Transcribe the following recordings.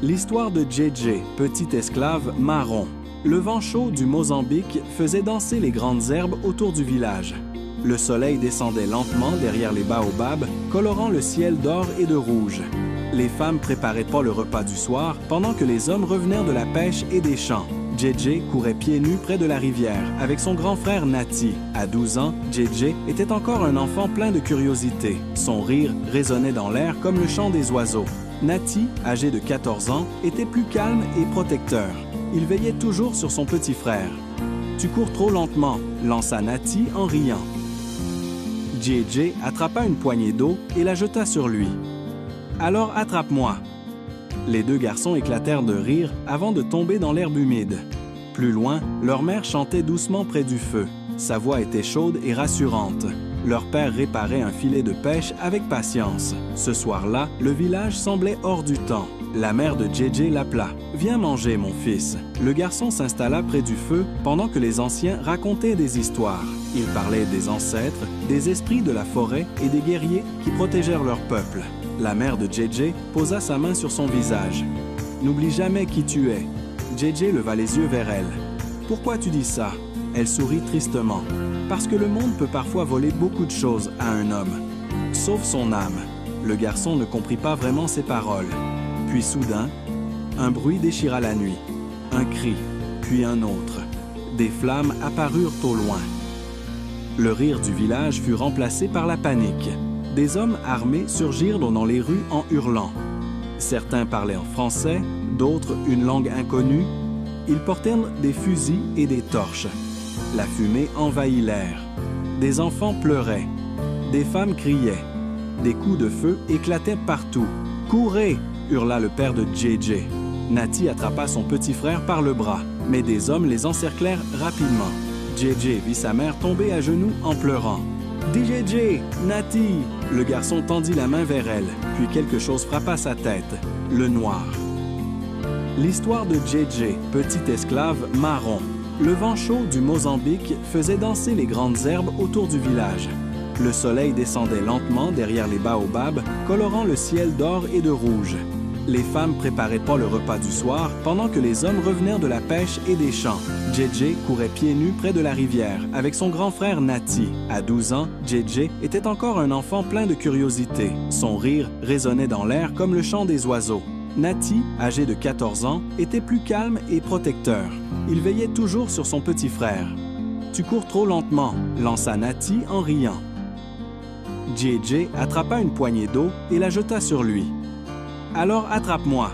L'histoire de JJ, petit esclave marron. Le vent chaud du Mozambique faisait danser les grandes herbes autour du village. Le soleil descendait lentement derrière les baobabs, colorant le ciel d'or et de rouge. Les femmes préparaient pas le repas du soir pendant que les hommes revenaient de la pêche et des champs. JJ courait pieds nus près de la rivière avec son grand frère Nati. À 12 ans, JJ était encore un enfant plein de curiosité. Son rire résonnait dans l'air comme le chant des oiseaux. Nati, âgé de 14 ans, était plus calme et protecteur. Il veillait toujours sur son petit frère. « Tu cours trop lentement », lança Nati en riant. JJ attrapa une poignée d'eau et la jeta sur lui. « Alors attrape-moi !» Les deux garçons éclatèrent de rire avant de tomber dans l'herbe humide. Plus loin, leur mère chantait doucement près du feu. Sa voix était chaude et rassurante. Leur père réparait un filet de pêche avec patience. Ce soir-là, le village semblait hors du temps. La mère de JJ l'appela. « Viens manger, mon fils. » Le garçon s'installa près du feu pendant que les anciens racontaient des histoires. Ils parlaient des ancêtres, des esprits de la forêt et des guerriers qui protégèrent leur peuple. La mère de JJ posa sa main sur son visage. « N'oublie jamais qui tu es. » JJ leva les yeux vers elle. « Pourquoi tu dis ça? » Elle sourit tristement. « Parce que le monde peut parfois voler beaucoup de choses à un homme, sauf son âme. » Le garçon ne comprit pas vraiment ses paroles. Puis soudain, un bruit déchira la nuit. Un cri, puis un autre. Des flammes apparurent au loin. Le rire du village fut remplacé par la panique. Des hommes armés surgirent dans les rues en hurlant. Certains parlaient en français, d'autres une langue inconnue. Ils portèrent des fusils et des torches. La fumée envahit l'air. Des enfants pleuraient. Des femmes criaient. Des coups de feu éclataient partout. « Courez !» hurla le père de JJ. Nati attrapa son petit frère par le bras, mais des hommes les encerclèrent rapidement. JJ vit sa mère tomber à genoux en pleurant. « JJ, Nati !» Le garçon tendit la main vers elle, puis quelque chose frappa sa tête. Le noir. L'histoire de JJ, petit esclave marron. Le vent chaud du Mozambique faisait danser les grandes herbes autour du village. Le soleil descendait lentement derrière les baobabs, colorant le ciel d'or et de rouge. Les femmes préparaient pas le repas du soir pendant que les hommes revenaient de la pêche et des champs. JJ courait pieds nus près de la rivière avec son grand frère Nati. À 12 ans, JJ était encore un enfant plein de curiosité. Son rire résonnait dans l'air comme le chant des oiseaux. Nati, âgé de 14 ans, était plus calme et protecteur. Il veillait toujours sur son petit frère. « Tu cours trop lentement », lança Nati en riant. JJ attrapa une poignée d'eau et la jeta sur lui. « Alors attrape-moi !»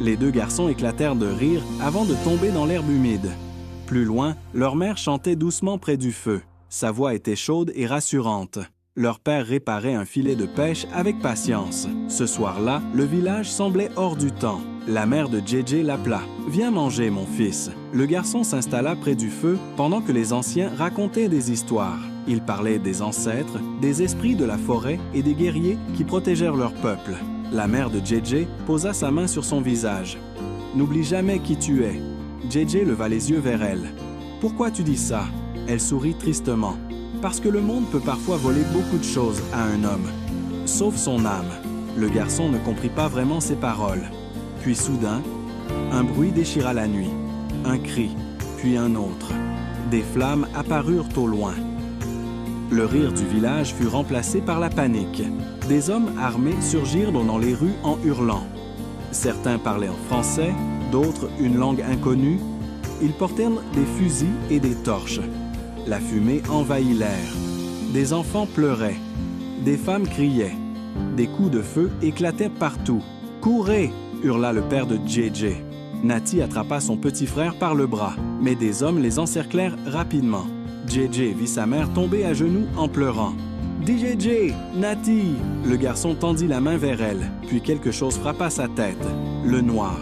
Les deux garçons éclatèrent de rire avant de tomber dans l'herbe humide. Plus loin, leur mère chantait doucement près du feu. Sa voix était chaude et rassurante. Leur père réparait un filet de pêche avec patience. Ce soir-là, le village semblait hors du temps. La mère de JJ l'appela. « Viens manger, mon fils. » Le garçon s'installa près du feu pendant que les anciens racontaient des histoires. Ils parlaient des ancêtres, des esprits de la forêt et des guerriers qui protégèrent leur peuple. La mère de JJ posa sa main sur son visage. « N'oublie jamais qui tu es. » JJ leva les yeux vers elle. « Pourquoi tu dis ça? » Elle sourit tristement. « Parce que le monde peut parfois voler beaucoup de choses à un homme, sauf son âme. » Le garçon ne comprit pas vraiment ses paroles. Puis soudain, un bruit déchira la nuit. Un cri, puis un autre. Des flammes apparurent au loin. Le rire du village fut remplacé par la panique. Des hommes armés surgirent dans les rues en hurlant. Certains parlaient en français, d'autres une langue inconnue. Ils portèrent des fusils et des torches. La fumée envahit l'air. Des enfants pleuraient. Des femmes criaient. Des coups de feu éclataient partout. « Courez !» hurla le père de JJ. Nati attrapa son petit frère par le bras, mais des hommes les encerclèrent rapidement. JJ vit sa mère tomber à genoux en pleurant. « JJ, Nati !» Le garçon tendit la main vers elle, puis quelque chose frappa sa tête. Le noir.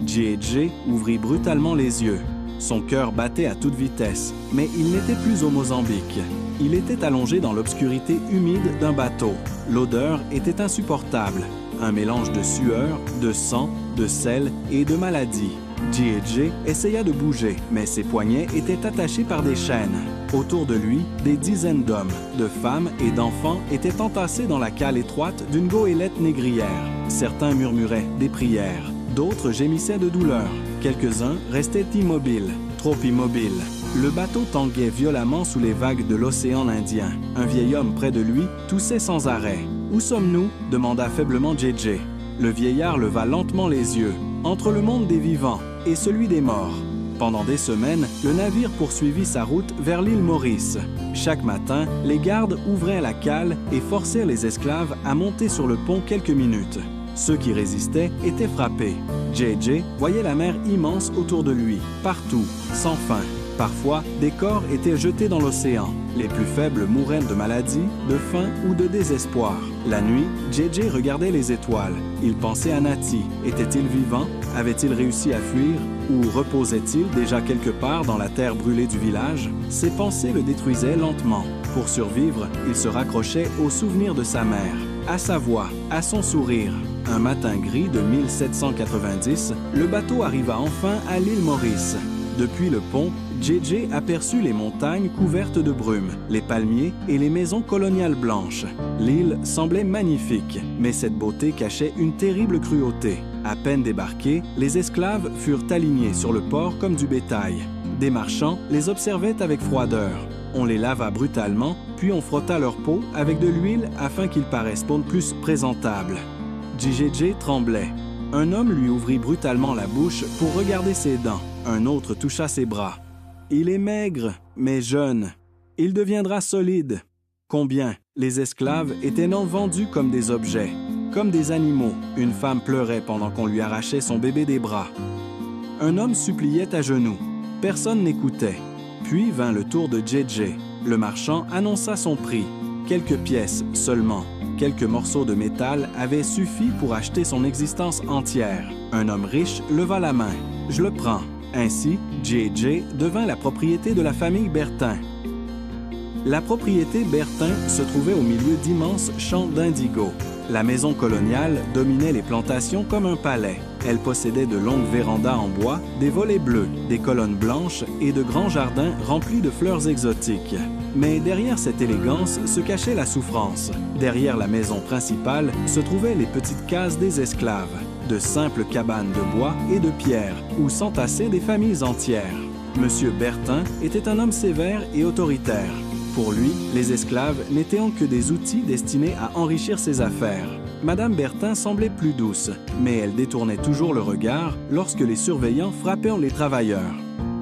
JJ ouvrit brutalement les yeux. Son cœur battait à toute vitesse, mais il n'était plus au Mozambique. Il était allongé dans l'obscurité humide d'un bateau. L'odeur était insupportable. Un mélange de sueur, de sang, de sel et de maladie. JJ essaya de bouger, mais ses poignets étaient attachés par des chaînes. Autour de lui, des dizaines d'hommes, de femmes et d'enfants étaient entassés dans la cale étroite d'une goélette négrière. Certains murmuraient des prières, d'autres gémissaient de douleur. Quelques-uns restaient immobiles, trop immobiles. Le bateau tanguait violemment sous les vagues de l'océan Indien. Un vieil homme près de lui toussait sans arrêt. « Où sommes-nous » demanda faiblement JJ. Le vieillard leva lentement les yeux, entre le monde des vivants et celui des morts. Pendant des semaines, le navire poursuivit sa route vers l'île Maurice. Chaque matin, les gardes ouvraient la cale et forçaient les esclaves à monter sur le pont quelques minutes. Ceux qui résistaient étaient frappés. JJ voyait la mer immense autour de lui, partout, sans fin. Parfois, des corps étaient jetés dans l'océan. Les plus faibles mouraient de maladie, de faim ou de désespoir. La nuit, JJ regardait les étoiles. Il pensait à Natty. Était-il vivant? Avait-il réussi à fuir? Ou reposait-il déjà quelque part dans la terre brûlée du village? Ses pensées le détruisaient lentement. Pour survivre, il se raccrochait au souvenir de sa mère, à sa voix, à son sourire. Un matin gris de 1790, le bateau arriva enfin à l'île Maurice. Depuis le pont, JJ aperçut les montagnes couvertes de brume, les palmiers et les maisons coloniales blanches. L'île semblait magnifique, mais cette beauté cachait une terrible cruauté. À peine débarqués, les esclaves furent alignés sur le port comme du bétail. Des marchands les observaient avec froideur. On les lava brutalement, puis on frotta leur peau avec de l'huile afin qu'ils paraissent plus présentables. JJ tremblait. Un homme lui ouvrit brutalement la bouche pour regarder ses dents. Un autre toucha ses bras. Il est maigre, mais jeune. Il deviendra solide. Combien? Les esclaves étaient non vendus comme des objets, comme des animaux. Une femme pleurait pendant qu'on lui arrachait son bébé des bras. Un homme suppliait à genoux. Personne n'écoutait. Puis vint le tour de JJ. Le marchand annonça son prix. Quelques pièces seulement. Quelques morceaux de métal avaient suffi pour acheter son existence entière. Un homme riche leva la main. « Je le prends. » Ainsi, JJ devint la propriété de la famille Bertin. La propriété Bertin se trouvait au milieu d'immenses champs d'indigo. La maison coloniale dominait les plantations comme un palais. Elle possédait de longues vérandas en bois, des volets bleus, des colonnes blanches et de grands jardins remplis de fleurs exotiques. Mais derrière cette élégance se cachait la souffrance. Derrière la maison principale se trouvaient les petites cases des esclaves, de simples cabanes de bois et de pierre, où s'entassaient des familles entières. Monsieur Bertin était un homme sévère et autoritaire. Pour lui, les esclaves n'étaient que des outils destinés à enrichir ses affaires. Madame Bertin semblait plus douce, mais elle détournait toujours le regard lorsque les surveillants frappaient les travailleurs.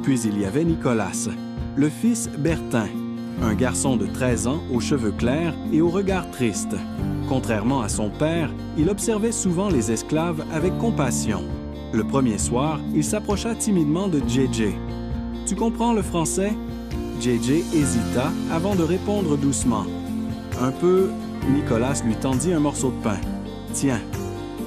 Puis il y avait Nicolas, le fils Bertin, un garçon de 13 ans aux cheveux clairs et au regard triste. Contrairement à son père, il observait souvent les esclaves avec compassion. Le premier soir, il s'approcha timidement de JJ. « Tu comprends le français? » JJ hésita avant de répondre doucement. Un peu, Nicolas lui tendit un morceau de pain. « Tiens. »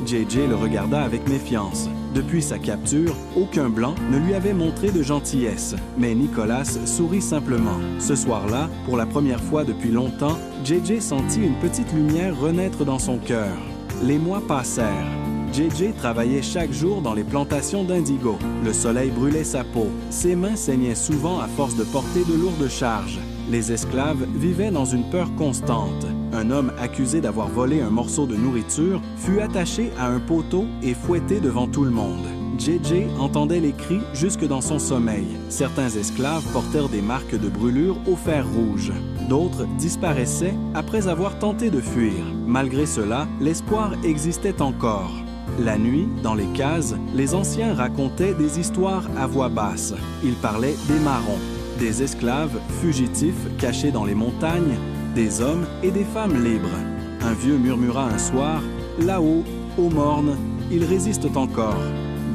JJ le regarda avec méfiance. Depuis sa capture, aucun blanc ne lui avait montré de gentillesse, mais Nicolas sourit simplement. Ce soir-là, pour la première fois depuis longtemps, JJ sentit une petite lumière renaître dans son cœur. Les mois passèrent. JJ travaillait chaque jour dans les plantations d'indigo. Le soleil brûlait sa peau. Ses mains saignaient souvent à force de porter de lourdes charges. Les esclaves vivaient dans une peur constante. Un homme accusé d'avoir volé un morceau de nourriture fut attaché à un poteau et fouetté devant tout le monde. JJ entendait les cris jusque dans son sommeil. Certains esclaves portèrent des marques de brûlure au fer rouge. D'autres disparaissaient après avoir tenté de fuir. Malgré cela, l'espoir existait encore. La nuit, dans les cases, les anciens racontaient des histoires à voix basse. Ils parlaient des marrons, des esclaves fugitifs cachés dans les montagnes, des hommes et des femmes libres. Un vieux murmura un soir, « Là-haut, aux mornes, ils résistent encore. »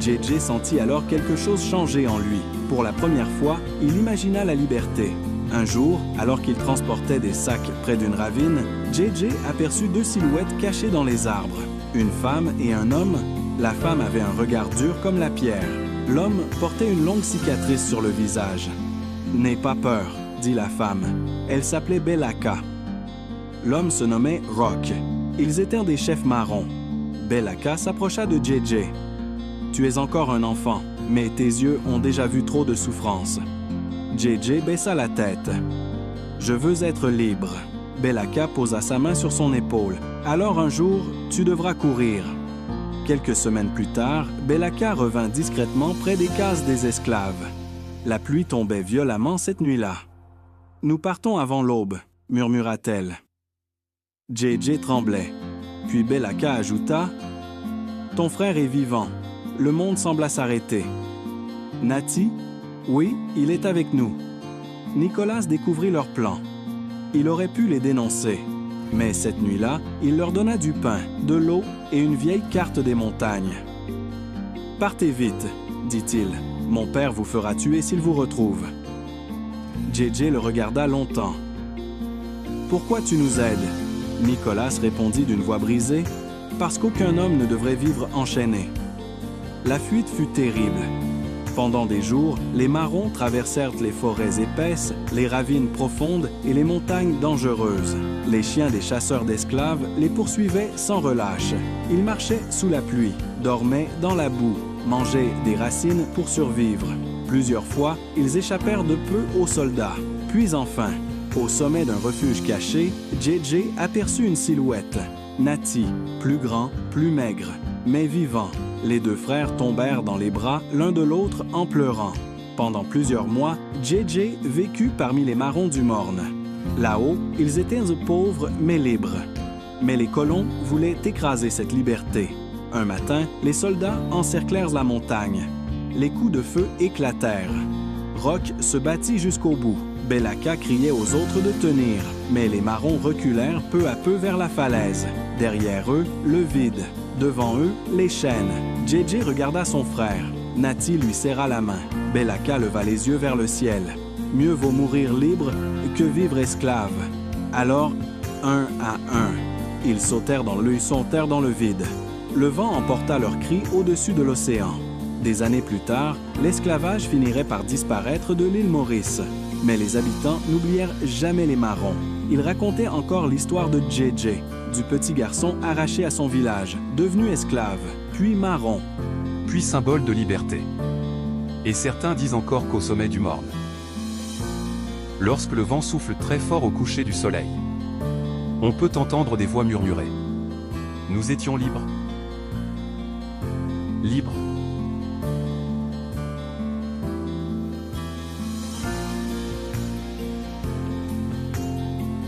JJ sentit alors quelque chose changer en lui. Pour la première fois, il imagina la liberté. Un jour, alors qu'il transportait des sacs près d'une ravine, JJ aperçut deux silhouettes cachées dans les arbres. Une femme et un homme. La femme avait un regard dur comme la pierre. L'homme portait une longue cicatrice sur le visage. « N'aie pas peur, » dit la femme. Elle s'appelait Belaka. L'homme se nommait Rock. Ils étaient des chefs marrons. Belaka s'approcha de JJ. « Tu es encore un enfant, mais tes yeux ont déjà vu trop de souffrance. » JJ baissa la tête. Je veux être libre. Belaka posa sa main sur son épaule. Alors un jour, tu devras courir. Quelques semaines plus tard, Belaka revint discrètement près des cases des esclaves. La pluie tombait violemment cette nuit-là. « Nous partons avant l'aube, » murmura-t-elle. JJ tremblait. Puis Belaka ajouta « Ton frère est vivant. Le monde sembla s'arrêter. »« Nati? Oui, il est avec nous. » Nicolas découvrit leur plan. Il aurait pu les dénoncer. Mais cette nuit-là, il leur donna du pain, de l'eau et une vieille carte des montagnes. « Partez vite, » dit-il. « Mon père vous fera tuer s'il vous retrouve. » JJ le regarda longtemps. « Pourquoi tu nous aides ?» Nicolas répondit d'une voix brisée. « Parce qu'aucun homme ne devrait vivre enchaîné. » La fuite fut terrible. Pendant des jours, les marrons traversèrent les forêts épaisses, les ravines profondes et les montagnes dangereuses. Les chiens des chasseurs d'esclaves les poursuivaient sans relâche. Ils marchaient sous la pluie, dormaient dans la boue, mangeaient des racines pour survivre. Plusieurs fois, ils échappèrent de peu aux soldats. Puis enfin, au sommet d'un refuge caché, JJ aperçut une silhouette. Nati, plus grand, plus maigre, mais vivant. Les deux frères tombèrent dans les bras l'un de l'autre en pleurant. Pendant plusieurs mois, JJ vécut parmi les marrons du Morne. Là-haut, ils étaient pauvres mais libres. Mais les colons voulaient écraser cette liberté. Un matin, les soldats encerclèrent la montagne. Les coups de feu éclatèrent. Rock se battit jusqu'au bout. Belaka criait aux autres de tenir, mais les marrons reculèrent peu à peu vers la falaise. Derrière eux, le vide. Devant eux, les chaînes. JJ regarda son frère. Nati lui serra la main. Belaka leva les yeux vers le ciel. Mieux vaut mourir libre que vivre esclave. Alors, un à un, ils sautèrent dans le vide. Le vent emporta leurs cris au-dessus de l'océan. Des années plus tard, l'esclavage finirait par disparaître de l'île Maurice. Mais les habitants n'oublièrent jamais les marrons. Ils racontaient encore l'histoire de JJ, du petit garçon arraché à son village, devenu esclave, puis marron. Puis symbole de liberté. Et certains disent encore qu'au sommet du Morne, lorsque le vent souffle très fort au coucher du soleil, on peut entendre des voix murmurer. Nous étions libres. Libres.